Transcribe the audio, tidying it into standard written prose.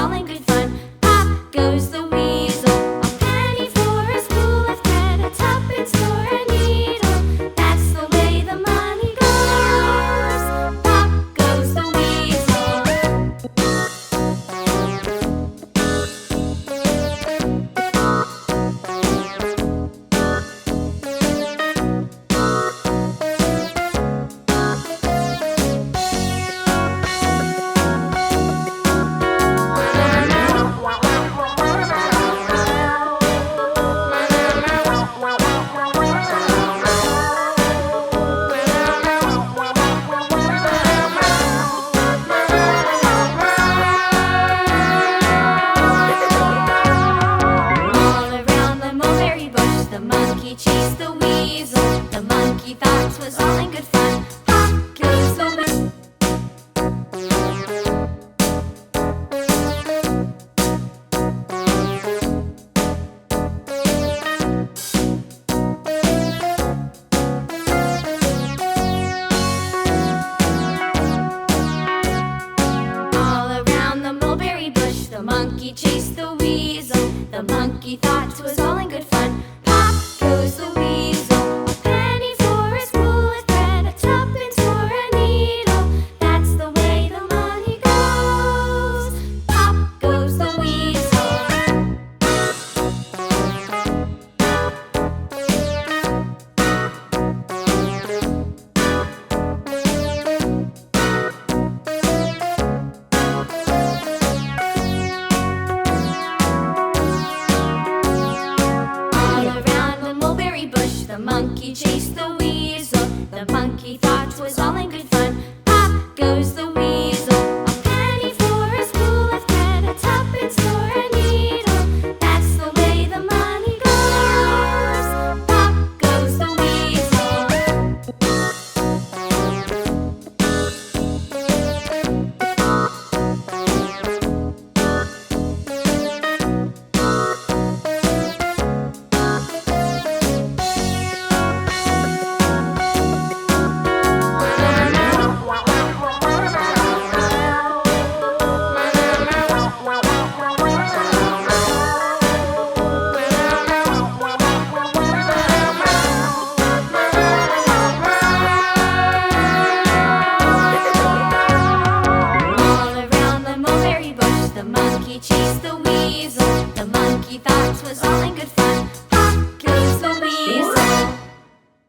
all in good fun. Pop goes the weasel, a penny for a spool of thread, a tuppence for a needle. That's the way the money goes. Pop goes the weasel. The monkey chased the weasel. The monkey thought 'twas all in good fun. Pop goes the weasel. All around the mulberry bush, the monkey chased the